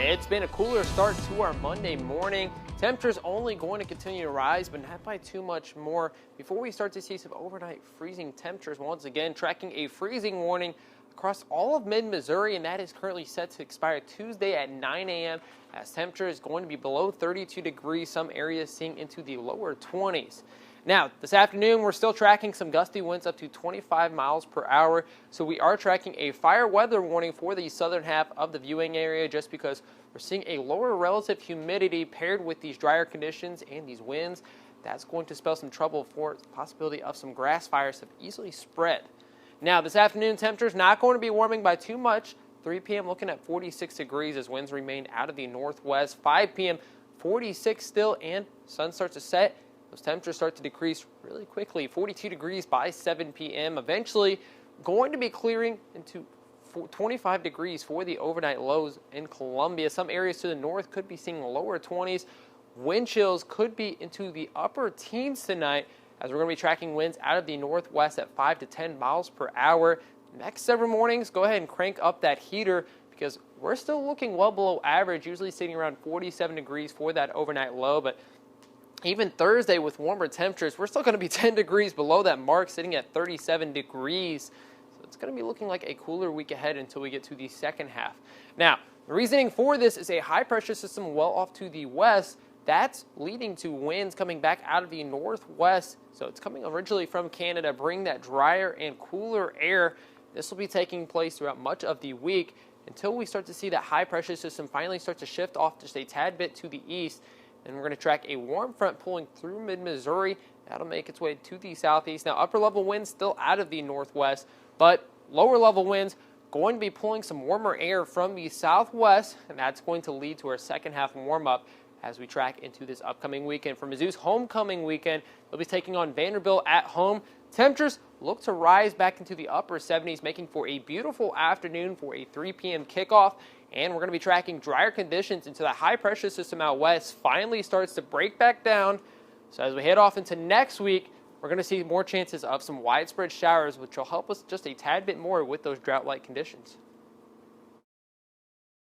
It's been a cooler start to our Monday morning. Temperatures only going to continue to rise, but not by too much more before we start to see some overnight freezing temperatures. Once again, tracking a freezing warning across all of mid-Missouri, and that is currently set to expire Tuesday at 9 a.m. as temperature is going to be below 32 degrees, some areas seeing into the lower 20s. Now, this afternoon, we're still tracking some gusty winds up to 25 miles per hour, so we are tracking a fire weather warning for the southern half of the viewing area just because we're seeing a lower relative humidity paired with these drier conditions and these winds. That's going to spell some trouble for the possibility of some grass fires that easily spread. Now, this afternoon, temperatures not going to be warming by too much. 3 p.m. looking at 46 degrees as winds remain out of the northwest. 5 p.m. 46 still, and sun starts to set. Those temperatures start to decrease really quickly. 42 degrees by 7 p.m. Eventually going to be clearing into 25 degrees for the overnight lows in Columbia. Some areas to the north could be seeing lower 20s. Wind chills could be into the upper teens tonight as we're going to be tracking winds out of the northwest at 5 to 10 miles per hour. Next several mornings, go ahead and crank up that heater because we're still looking well below average, usually sitting around 47 degrees for that overnight low. But even Thursday with warmer temperatures, we're still going to be 10 degrees below that mark, sitting at 37 degrees. So it's going to be looking like a cooler week ahead until we get to the second half. Now, the reasoning for this is a high-pressure system well off to the west. That's leading to winds coming back out of the northwest. So it's coming originally from Canada, bringing that drier and cooler air. This will be taking place throughout much of the week until we start to see that high-pressure system finally start to shift off just a tad bit to the east. And we're going to track a warm front pulling through mid-Missouri. That'll make its way to the southeast. Now, upper-level winds still out of the northwest, but lower-level winds going to be pulling some warmer air from the southwest, and that's going to lead to our second-half warm-up as we track into this upcoming weekend. For Mizzou's homecoming weekend, they'll be taking on Vanderbilt at home. Temperatures look to rise back into the upper 70s, making for a beautiful afternoon for a 3 p.m. kickoff. And we're going to be tracking drier conditions until the high-pressure system out west finally starts to break back down. So as we head off into next week, we're going to see more chances of some widespread showers, which will help us just a tad bit more with those drought-like conditions.